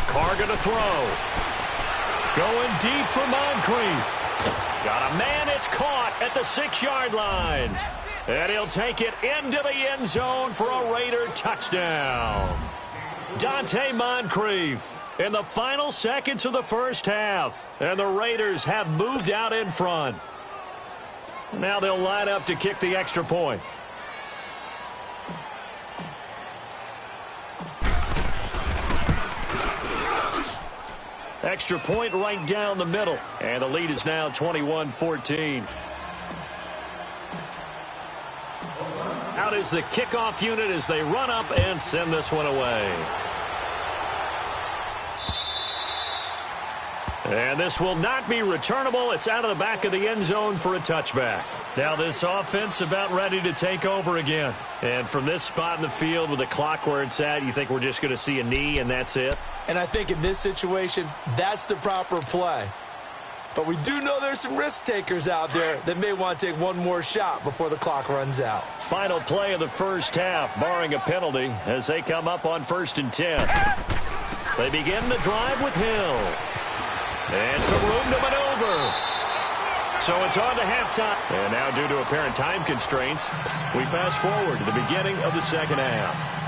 Carr going to throw. Going deep for Moncrief. Got a man. It's caught at the 6-yard line. And he'll take it into the end zone for a Raider touchdown. Dante Moncrief in the final seconds of the first half. And the Raiders have moved out in front. Now they'll line up to kick the extra point. Extra point right down the middle. And the lead is now 21-14. Out is the kickoff unit as they run up and send this one away. And this will not be returnable. It's out of the back of the end zone for a touchback. Now this offense about ready to take over again. And from this spot in the field with the clock where it's at, you think we're just going to see a knee and that's it? And I think in this situation, that's the proper play. But we do know there's some risk takers out there that may want to take one more shot before the clock runs out. Final play of the first half, barring a penalty, as they come up on 1st and 10. They begin the drive with Hill. And some room to maneuver. So it's on to halftime. And now due to apparent time constraints, we fast forward to the beginning of the second half.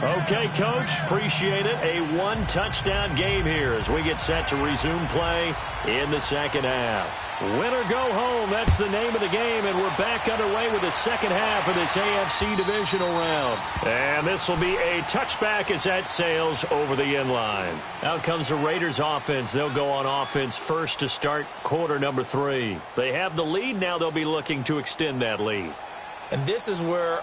Okay, Coach, appreciate it. A one-touchdown game here as we get set to resume play in the second half. Win or go home, that's the name of the game, and we're back underway with the second half of this AFC divisional round. And this will be a touchback as that sails over the end line. Out comes the Raiders offense. They'll go on offense first to start quarter number 3. They have the lead. Now they'll be looking to extend that lead. And this is where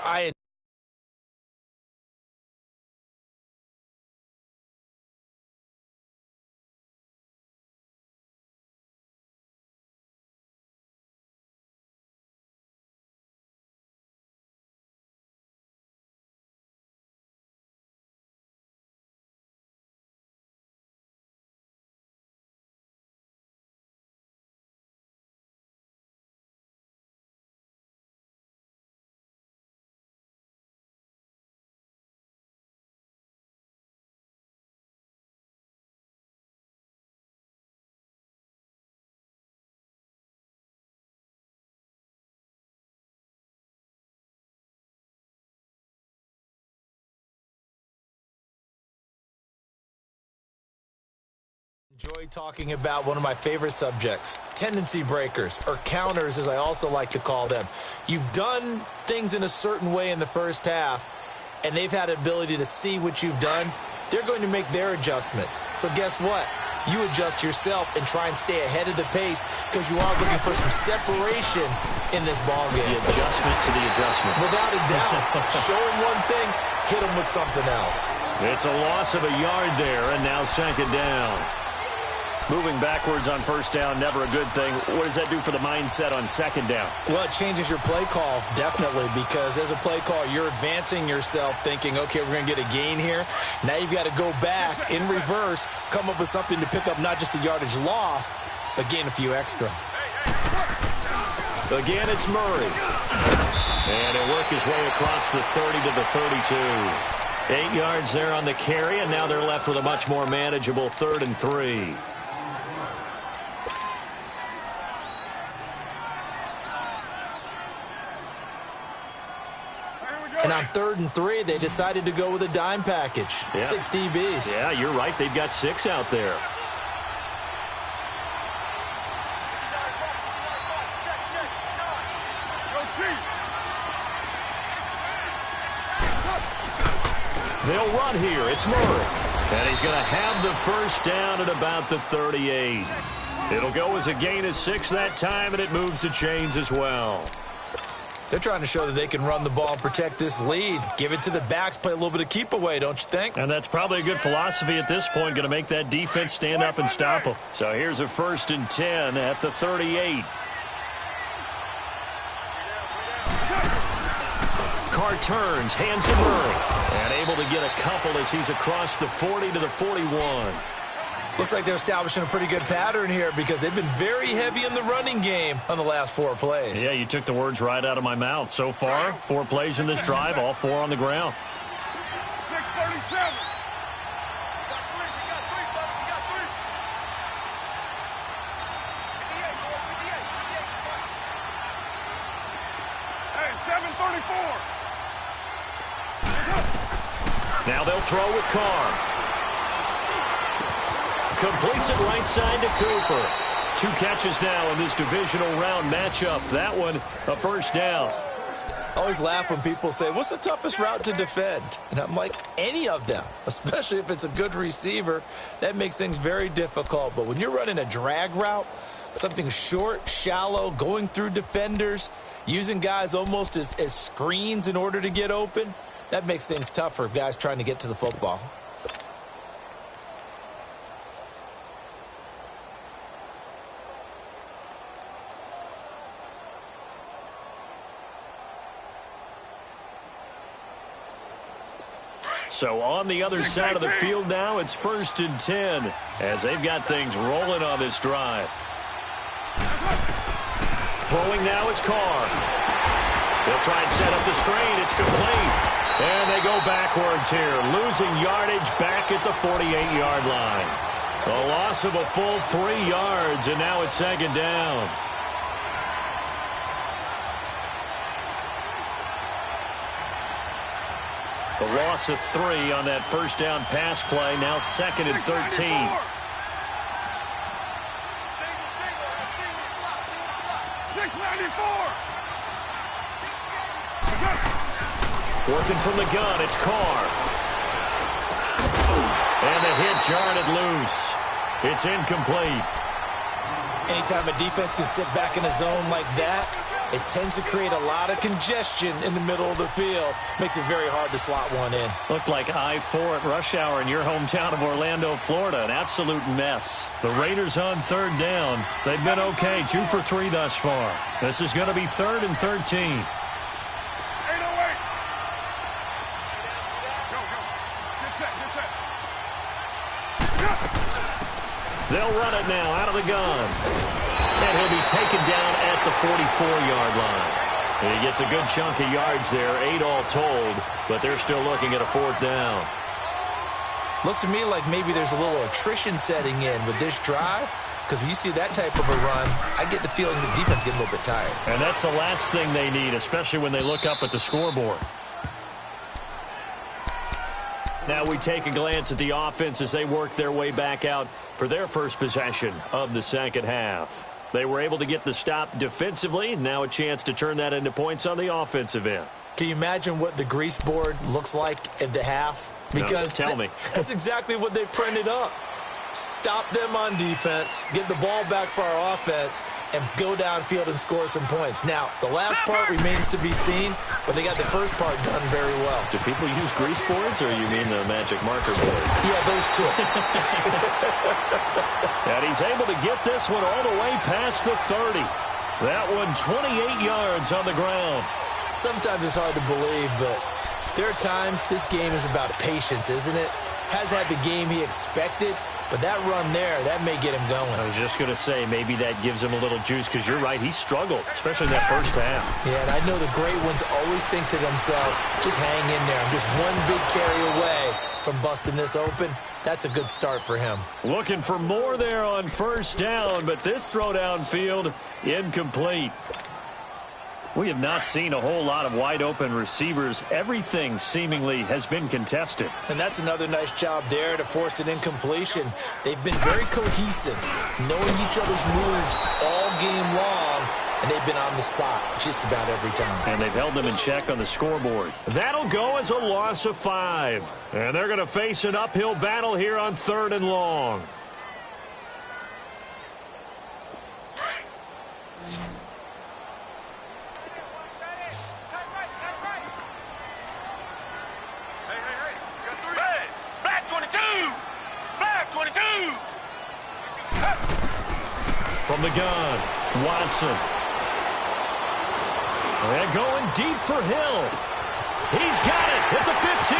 enjoy talking about one of my favorite subjects, tendency breakers, or counters as I also like to call them. You've done things in a certain way in the first half, and they've had the ability to see what you've done. They're going to make their adjustments. So guess what? You adjust yourself and try and stay ahead of the pace because you are looking for some separation in this ballgame. The adjustment to the adjustment. Without a doubt. Show them one thing, hit them with something else. It's a loss of a yard there, and now second down. Moving backwards on first down, never a good thing. What does that do for the mindset on second down? Well, it changes your play call, definitely, because as a play call, you're advancing yourself thinking, okay, we're going to get a gain here. Now you've got to go back in reverse, come up with something to pick up not just the yardage lost, but gain a few extra. Again, it's Murray. And he'll work his way across the 30 to the 32. 8 yards there on the carry, and now they're left with a much more manageable 3rd and 3. And on 3rd and 3, they decided to go with a dime package. Yeah. 6 DBs. Yeah, you're right. They've got 6 out there. They'll run here. It's Murray. And he's going to have the first down at about the 38. It'll go as a gain of 6 that time, and it moves the chains as well. They're trying to show that they can run the ball and protect this lead. Give it to the backs, play a little bit of keep away, don't you think? And that's probably a good philosophy at this point, going to make that defense stand up and stop them. So here's a 1st and 10 at the 38. Carr turns, hands to Murray, and able to get a couple as he's across the 40 to the 41. Looks like they're establishing a pretty good pattern here because they've been very heavy in the running game on the last 4 plays. Yeah, you took the words right out of my mouth. So far, 4 plays in this drive, all 4 on the ground. 37. We got three, buddy. We got three. 58, boys. 58. Hey, 734. Now they'll throw with Carr. Completes it right side to Cooper. 2 catches now in this divisional round matchup. That one, a first down. I always laugh when people say, what's the toughest route to defend? And I'm like, any of them, especially if it's a good receiver. That makes things very difficult. But when you're running a drag route, something short, shallow, going through defenders, using guys almost as screens in order to get open, that makes things tough for guys trying to get to the football. So on the other side of the field now, it's 1st and 10 as they've got things rolling on this drive. Throwing now is Carr. They'll try and set up the screen. It's complete. And they go backwards here, losing yardage back at the 48-yard line. A loss of a full 3 yards, and now it's 2nd down. A loss of 3 on that first down pass play. Now 2nd and 13. 694. Working from the gun, it's Carr. And the hit jarred it loose. It's incomplete. Anytime a defense can sit back in a zone like that, it tends to create a lot of congestion in the middle of the field. Makes it very hard to slot one in. Looked like I-4 at rush hour in your hometown of Orlando, Florida. An absolute mess. The Raiders on 3rd down. They've been okay, 2 for 3 thus far. This is going to be 3rd and 13. They'll run it now out of the gun. And he'll be taken down at the 44-yard line. And he gets a good chunk of yards there, 8 all told, but they're still looking at a 4th down. Looks to me like maybe there's a little attrition setting in with this drive, because when you see that type of a run, I get the feeling the defense getting a little bit tired. And that's the last thing they need, especially when they look up at the scoreboard. Now we take a glance at the offense as they work their way back out for their first possession of the 2nd half. They were able to get the stop defensively. Now a chance to turn that into points on the offensive end. Can you imagine what the grease board looks like at the half? Because no, tell me. That's exactly what they printed up. Stop them on defense, get the ball back for our offense, and go downfield and score some points. Now, the last part remains to be seen, but they got the first part done very well. Do people use grease boards, or you mean the magic marker board? Yeah, those two. And he's able to get this one all the way past the 30. That one 28 yards on the ground. Sometimes it's hard to believe, but there are times this game is about patience, isn't it? Has had the game he expected, but that run there, that may get him going. I was just going to say, maybe that gives him a little juice, because you're right, he struggled, especially in that first half. Yeah, and I know the great ones always think to themselves, just hang in there. I'm just one big carry away from busting this open. That's a good start for him. Looking for more there on first down, but this throw downfield, incomplete. We have not seen a whole lot of wide-open receivers. Everything seemingly has been contested. And that's another nice job there to force an incompletion. They've been very cohesive, knowing each other's moves all game long, and they've been on the spot just about every time. And they've held them in check on the scoreboard. That'll go as a loss of 5. And they're going to face an uphill battle here on 3rd and long. From the gun, Watson. They're going deep for Hill. He's got it at the 15.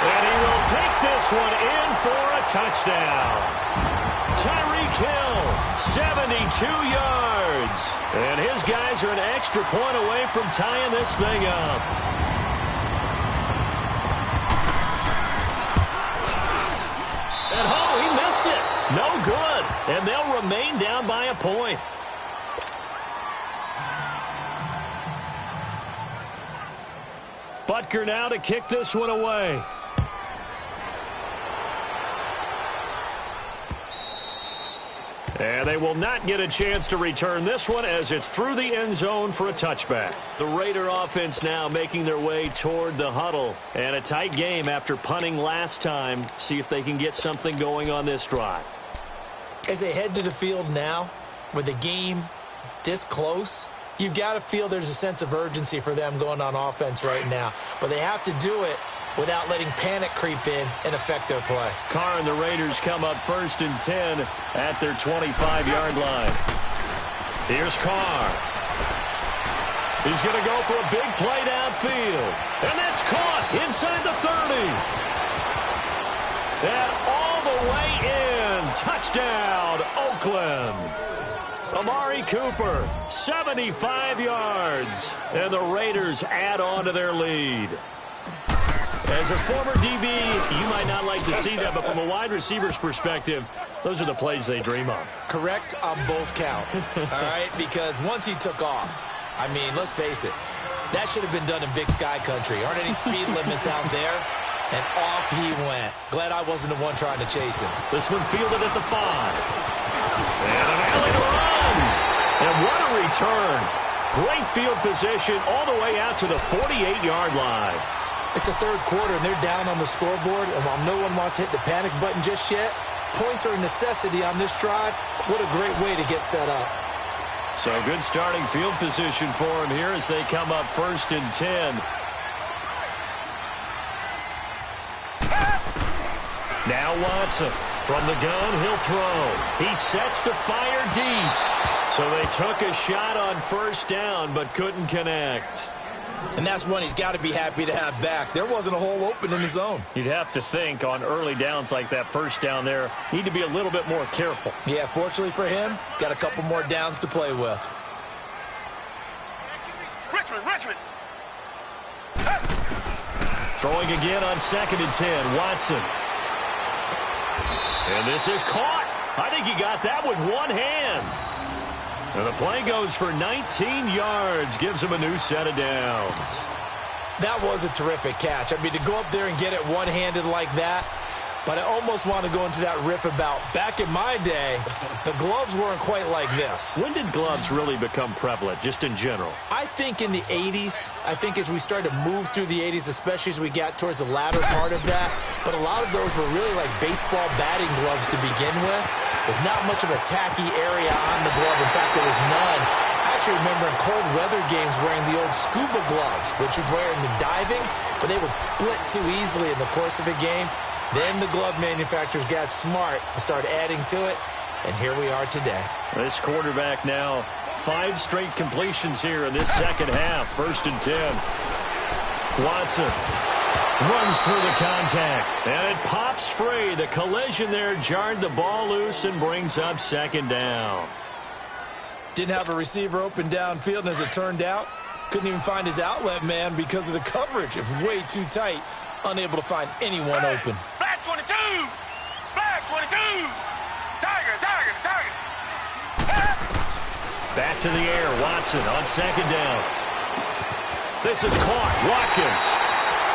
And he will take this one in for a touchdown. Tyreek Hill, 72 yards. And his guys are an extra point away from tying this thing up. And oh, he missed it. No good. And they'll remain down by a point. Butker now to kick this one away. And they will not get a chance to return this one as it's through the end zone for a touchback. The Raider offense now making their way toward the huddle. And a tight game after punting last time. See if they can get something going on this drive. As they head to the field now, with the game this close, you've got to feel there's a sense of urgency for them going on offense right now. But they have to do it without letting panic creep in and affect their play. Carr and the Raiders come up 1st and 10 at their 25-yard line. Here's Carr. He's going to go for a big play downfield. And that's caught inside the 30. And all the way in. Touchdown, Oakland. Amari Cooper, 75 yards. And the Raiders add on to their lead. As a former DB, you might not like to see that, but from a wide receiver's perspective, those are the plays they dream of. Correct on both counts, all right? Because once he took off, I mean, let's face it, that should have been done in Big Sky Country. Aren't any speed limits out there? And off he went. Glad I wasn't the one trying to chase him. This one fielded at the 5. And an alley to run. And what a return. Great field position all the way out to the 48-yard line. It's the third quarter, and they're down on the scoreboard. And while no one wants to hit the panic button just yet, points are a necessity on this drive. What a great way to get set up. So good starting field position for him here as they come up 1st and 10. Now Watson from the gun, he'll throw. He sets to fire deep. So they took a shot on 1st down but couldn't connect. And that's one he's got to be happy to have back. There wasn't a hole open in the zone. You'd have to think on early downs like that 1st down there, need to be a little bit more careful. Yeah, fortunately for him, got a couple more downs to play with. Richmond. Throwing again on 2nd and 10, Watson. And this is caught. I think he got that with one hand. And the play goes for 19 yards, gives him a new set of downs. That was a terrific catch. I mean, to go up there and get it one-handed like that, but I almost want to go into that riff about back in my day, the gloves weren't quite like this. When did gloves really become prevalent, just in general? I think in the 80s. I think as we started to move through the 80s, especially as we got towards the latter part of that. But a lot of those were really like baseball batting gloves to begin with not much of a tacky area on the glove. In fact, there was none. I actually remember in cold weather games wearing the old scuba gloves, which was wearing the diving, but they would split too easily in the course of a game. Then the glove manufacturers got smart and started adding to it, and here we are today. This quarterback now 5 straight completions here in this second half. 1st and 10. Watson runs through the contact, and it pops free. The collision there jarred the ball loose and brings up 2nd down. Didn't have a receiver open downfield, and as it turned out, couldn't even find his outlet man because of the coverage. It was way too tight, unable to find anyone open. Black 22! Black 22! Tiger! Back to the air, Watson on 2nd down. This is caught. Watkins.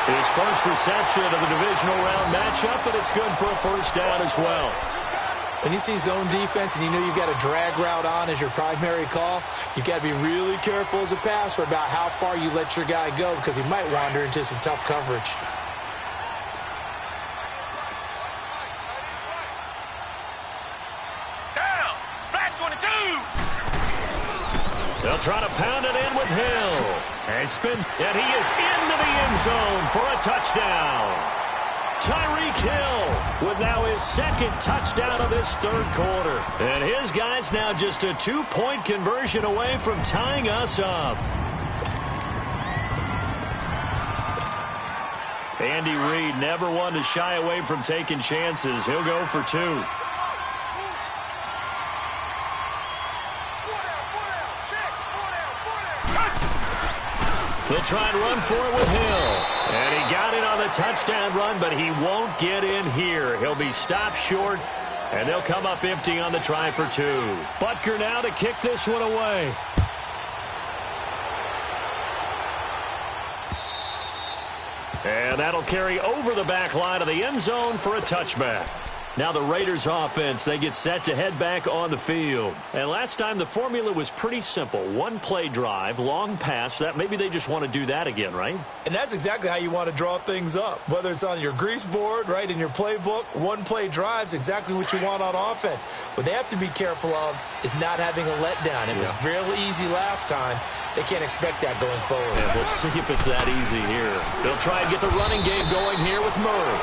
His first reception of the divisional round matchup, but it's good for a 1st down as well. When you see zone defense and you know you've got a drag route on as your primary call, you've got to be really careful as a passer about how far you let your guy go because he might wander into some tough coverage. Down! Black 22! They'll try to pound it in with Hill. And spins, and he is into the end zone for a touchdown. Tyreek Hill with now his 2nd touchdown of this 3rd quarter. And his guys now just a 2-point conversion away from tying us up. Andy Reid never one to shy away from taking chances. He'll go for 2. They'll try and run for it with Hill. And he got it on the touchdown run, but he won't get in here. He'll be stopped short, and they'll come up empty on the try for 2. Butker now to kick this one away. And that'll carry over the back line of the end zone for a touchback. Now the Raiders offense, they get set to head back on the field. And last time the formula was pretty simple. One play drive, long pass. That maybe they just want to do that again, right? And that's exactly how you want to draw things up. Whether it's on your grease board, right, in your playbook, one play drive's exactly what you want on offense. What they have to be careful of is not having a letdown. It was real easy last time. They can't expect that going forward. Yeah, we'll see if it's that easy here. They'll try and get the running game going here with Murray.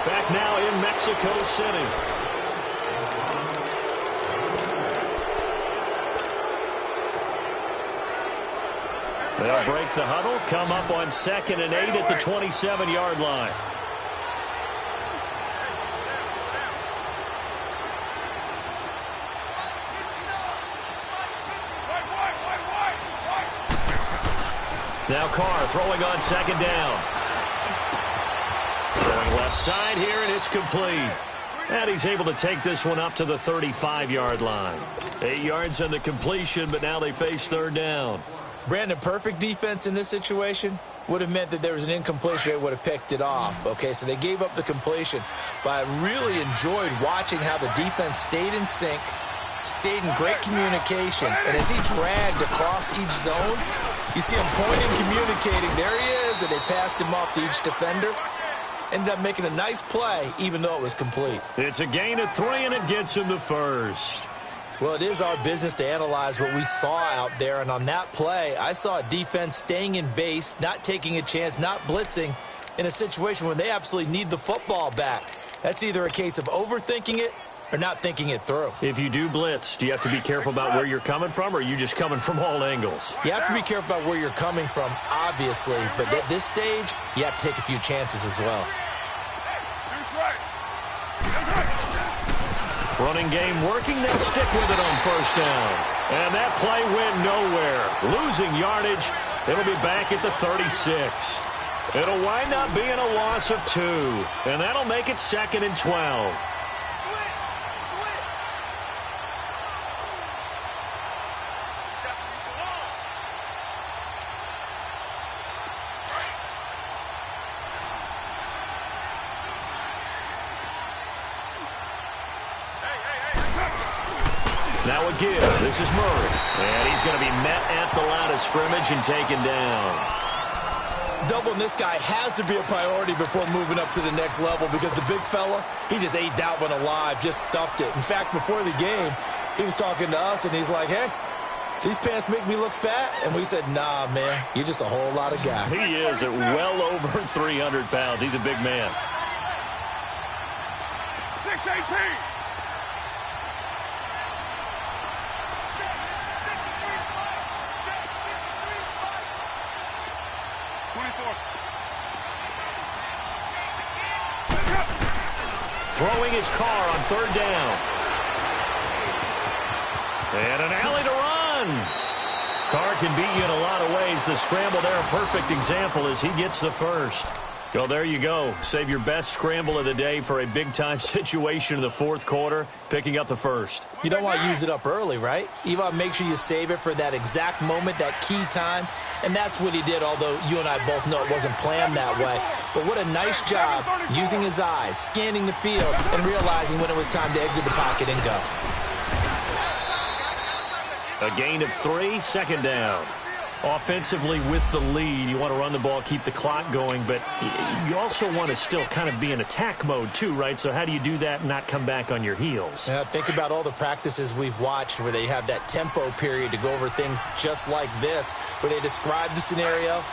Back now in Mexico City. They'll break the huddle, come up on 2nd and 8 at the 27-yard line. Now Carr throwing on 2nd down. Throwing left side here, and it's complete. And he's able to take this one up to the 35-yard line. 8 yards on the completion, but now they face 3rd down. Brandon, perfect defense in this situation would have meant that there was an incompletion. They would have picked it off. Okay, so they gave up the completion. But I really enjoyed watching how the defense stayed in sync, stayed in great communication. And as he dragged across each zone, you see him pointing, communicating. There he is, and they passed him off to each defender. Ended up making a nice play, even though it was complete. It's a gain of 3, and it gets him the first. Well, it is our business to analyze what we saw out there. And on that play, I saw a defense staying in base, not taking a chance, not blitzing in a situation where they absolutely need the football back. That's either a case of overthinking it or not thinking it through. If you do blitz, do you have to be careful about where you're coming from, or are you just coming from all angles? You have to be careful about where you're coming from, obviously. But at this stage, you have to take a few chances as well. Running game working, they'll stick with it on 1st down. And that play went nowhere. Losing yardage, it'll be back at the 36. It'll wind up being a loss of 2. And that'll make it 2nd and 12. Now a give. This is Murray. And he's going to be met at the line of scrimmage and taken down. Doubling this guy has to be a priority before moving up to the next level, because the big fella, he just ate that one alive, just stuffed it. In fact, before the game, he was talking to us, and he's like, hey, these pants make me look fat. And we said, nah, man, you're just a whole lot of guy. He is at well over 300 pounds. He's a big man. 6'18". Throwing his car on 3rd down. And an alley to run. Carr can beat you in a lot of ways. The scramble there, a perfect example as he gets the first. Well, there you go. Save your best scramble of the day for a big-time situation in the 4th quarter, picking up the first. You don't want to use it up early, right? You want to make sure you save it for that exact moment, that key time. And that's what he did, although you and I both know it wasn't planned that way. But what a nice job using his eyes, scanning the field, and realizing when it was time to exit the pocket and go. A gain of 3, 2nd down. Offensively with the lead, you want to run the ball, keep the clock going, but you also want to still kind of be in attack mode too, right? So how do you do that and not come back on your heels? Yeah, think about all the practices we've watched where they have that tempo period to go over things just like this, where they describe the scenario,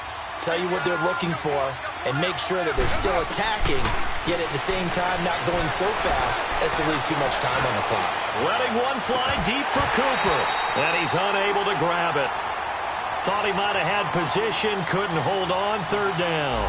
tell you what they're looking for, and make sure that they're still attacking, yet at the same time not going so fast as to leave too much time on the clock. Letting one fly deep for Cooper, and he's unable to grab it. Thought he might have had position, couldn't hold on, 3rd down.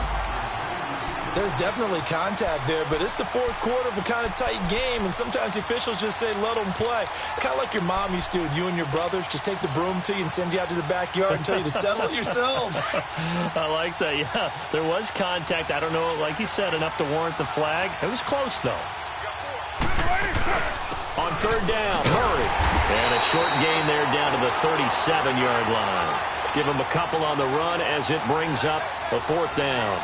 There's definitely contact there, but it's the fourth quarter of a kind of tight game, and sometimes the officials just say, let them play. Kind of like your mom used to with you and your brothers. Just take the broom to you and send you out to the backyard and tell you to settle it yourselves. I like that, yeah. There was contact. I don't know, like you said, enough to warrant the flag. It was close, though. On third down, Murray. And a short gain there down to the 37-yard line. Give him a couple on the run as it brings up a fourth down.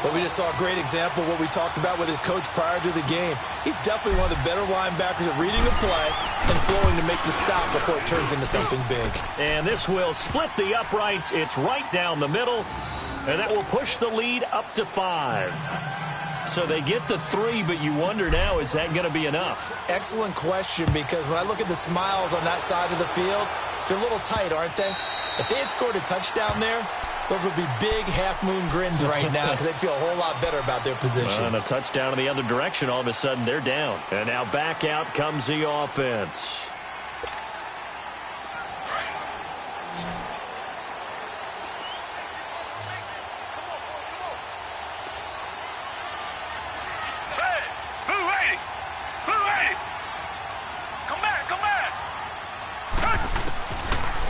But we just saw a great example of what we talked about with his coach prior to the game. He's definitely one of the better linebackers at reading the play and flowing to make the stop before it turns into something big. And this will split the uprights. It's right down the middle, and that will push the lead up to 5. So they get the 3, but you wonder now, is that going to be enough? Excellent question, because when I look at the smiles on that side of the field, they're a little tight, aren't they? If they had scored a touchdown there, those would be big half-moon grins right now because they'd feel a whole lot better about their position. And a touchdown in the other direction, all of a sudden they're down. And now back out comes the offense.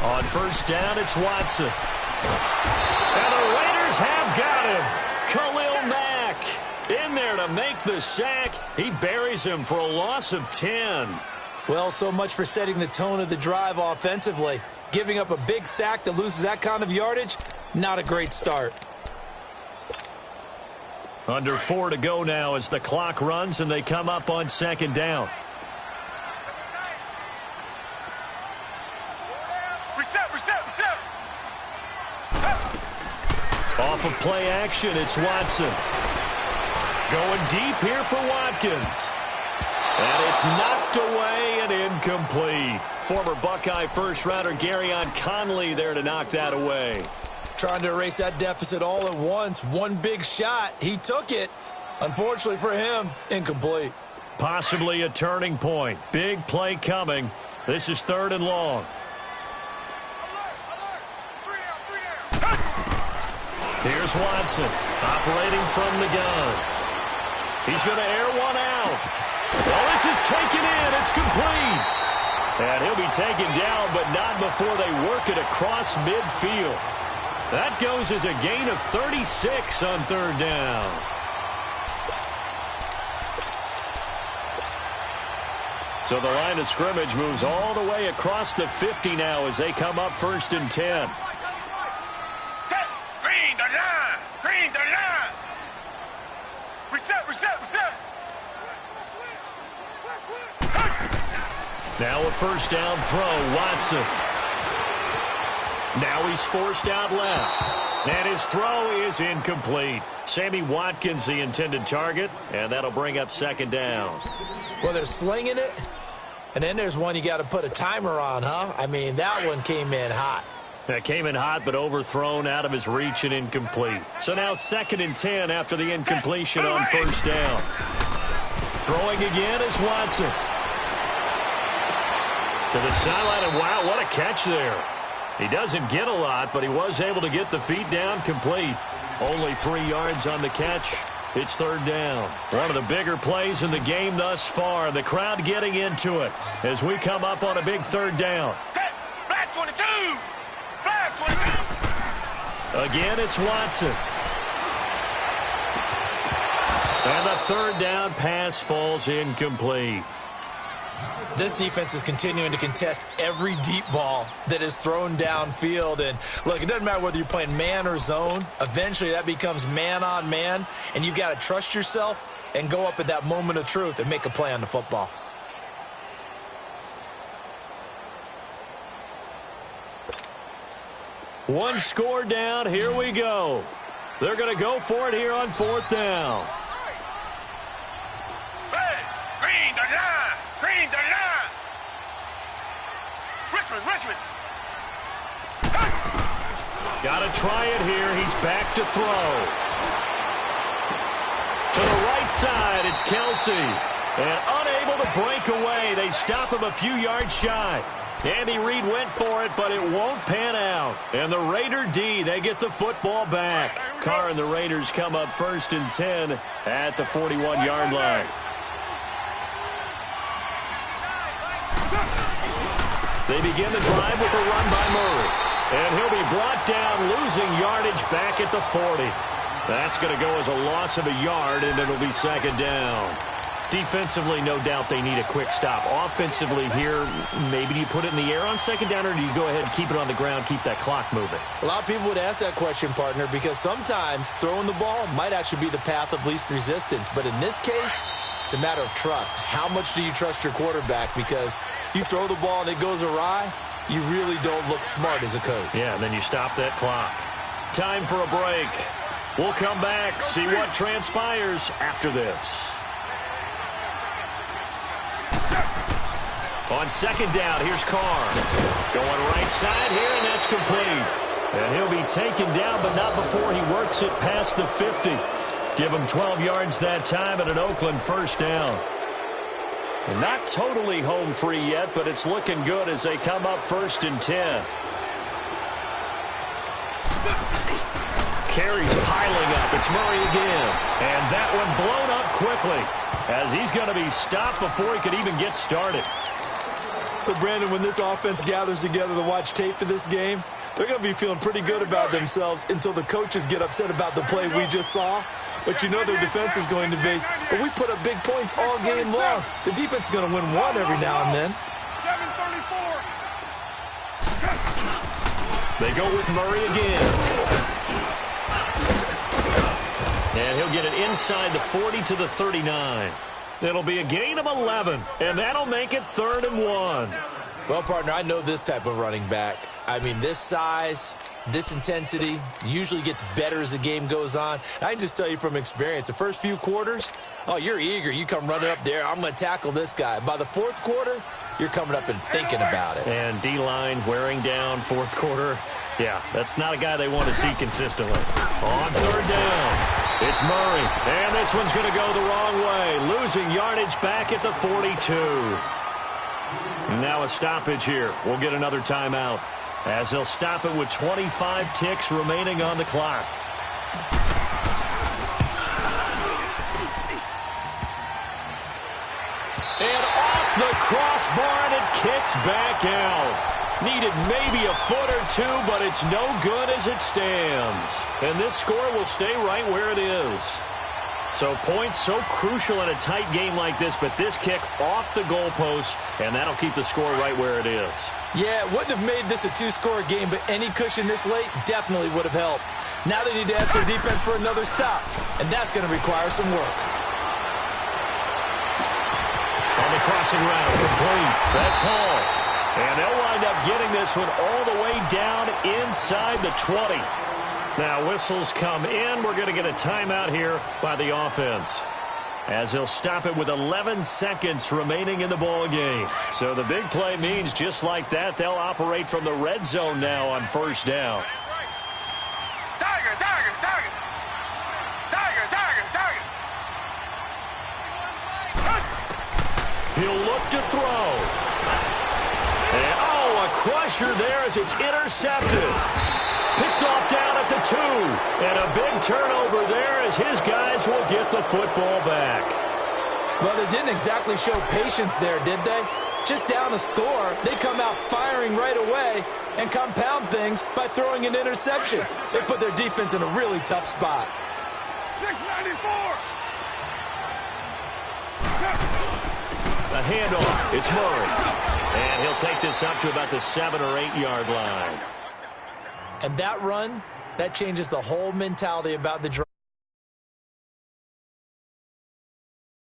On first down, it's Watson. And the Raiders have got him. Khalil Mack in there to make the sack. He buries him for a loss of 10. Well, so much for setting the tone of the drive offensively. Giving up a big sack that loses that kind of yardage, not a great start. Under 4 to go now as the clock runs and they come up on second down. Off of play action, it's Watson. Going deep here for Watkins. And it's knocked away and incomplete. Former Buckeye first-rounder Garyon Conley there to knock that away. Trying to erase that deficit all at once. One big shot. He took it. Unfortunately for him, incomplete. Possibly a turning point. Big play coming. This is 3rd and long. Here's Watson, operating from the gun. He's going to air one out. Well, this is taken in. It's complete. And he'll be taken down, but not before they work it across midfield. That goes as a gain of 36 on 3rd down. So the line of scrimmage moves all the way across the 50 now as they come up 1st and 10. Now a first down throw, Watson. Now he's forced out left. And his throw is incomplete. Sammy Watkins the intended target, and that'll bring up 2nd down. Well, they're slinging it, and then there's one you got to put a timer on, huh? I mean, that one came in hot. That came in hot, but overthrown out of his reach and incomplete. So now 2nd and 10 after the incompletion on first down. Throwing again is Watson. To the sideline, and wow, what a catch there. He doesn't get a lot, but he was able to get the feet down complete. Only 3 yards on the catch. It's 3rd down. One of the bigger plays in the game thus far. The crowd getting into it as we come up on a big 3rd down. Black 22! Black 22! Again, it's Watson. And the 3rd down pass falls incomplete. This defense is continuing to contest every deep ball that is thrown downfield. And, look, it doesn't matter whether you're playing man or zone. Eventually, that becomes man-on-man, and you've got to trust yourself and go up at that moment of truth and make a play on the football. One score down. Here we go. They're going to go for it here on 4th down. Green the line! Green the line! Richmond! Got to try it here. He's back to throw. To the right side, it's Kelsey. And unable to break away. They stop him a few yards shy. Andy Reid went for it, but it won't pan out. And the Raider D, they get the football back. Carr and the Raiders come up 1st and 10 at the 41-yard line. They begin the drive with a run by Murray. And he'll be brought down, losing yardage back at the 40. That's going to go as a loss of a yard, and it'll be 2nd down. Defensively, no doubt they need a quick stop. Offensively here, maybe do you put it in the air on 2nd down, or do you go ahead and keep it on the ground, keep that clock moving? A lot of people would ask that question, partner, because sometimes throwing the ball might actually be the path of least resistance. But in this case, it's a matter of trust. How much do you trust your quarterback? Because you throw the ball and it goes awry, you really don't look smart as a coach. Yeah, and then you stop that clock. Time for a break. We'll come back, see what transpires after this. On 2nd down, here's Carr. Going right side here, and that's complete. And he'll be taken down, but not before he works it past the 50. Give him 12 yards that time and an Oakland 1st down. Not totally home free yet, but it's looking good as they come up 1st and 10. Carries piling up. It's Murray again. And that one blown up quickly as he's going to be stopped before he could even get started. So, Brandon, when this offense gathers together to watch tape for this game, they're going to be feeling pretty good about themselves until the coaches get upset about the play we just saw. But you know their defense is going to be. But we put up big points all game long. The defense is going to win one every now and then. 7:34. They go with Murray again. And he'll get it inside the 40 to the 39. It'll be a gain of 11, and that'll make it 3rd and 1. Well, partner, I know this type of running back. I mean, this size, this intensity usually gets better as the game goes on. I can just tell you from experience, the first few quarters, oh, you're eager. You come running up there, I'm going to tackle this guy. By the 4th quarter, you're coming up and thinking about it. And D-line wearing down 4th quarter. Yeah, that's not a guy they want to see consistently. On 3rd down, it's Murray. And this one's going to go the wrong way, losing yardage back at the 42. Now a stoppage here. We'll get another timeout as they'll stop it with 25 ticks remaining on the clock. And off the crossbar, and it kicks back out. Needed maybe a foot or two, but it's no good as it stands. And this score will stay right where it is. So points so crucial in a tight game like this, but this kick off the goalpost, and that'll keep the score right where it is. Yeah, it wouldn't have made this a 2-score game, but any cushion this late definitely would have helped. Now they need to ask their defense for another stop, and that's going to require some work. On the crossing route, complete. That's Hall. And they'll wind up getting this one all the way down inside the 20. Now whistles come in. We're going to get a timeout here by the offense, as he'll stop it with 11 seconds remaining in the ball game. So the big play means just like that, they'll operate from the red zone now on 1st down. Tiger, tiger, tiger. Tiger, tiger, tiger. He'll look to throw. And, oh, a crusher there as it's intercepted. Picked off down at the 2. And a big turnover there as his guys will get the football back. Well, they didn't exactly show patience there, did they? Just down a score, they come out firing right away and compound things by throwing an interception. They put their defense in a really tough spot. 694. A handoff. It's Murray. And he'll take this up to about the 7 or 8 yard line. And that run, that changes the whole mentality about the drive.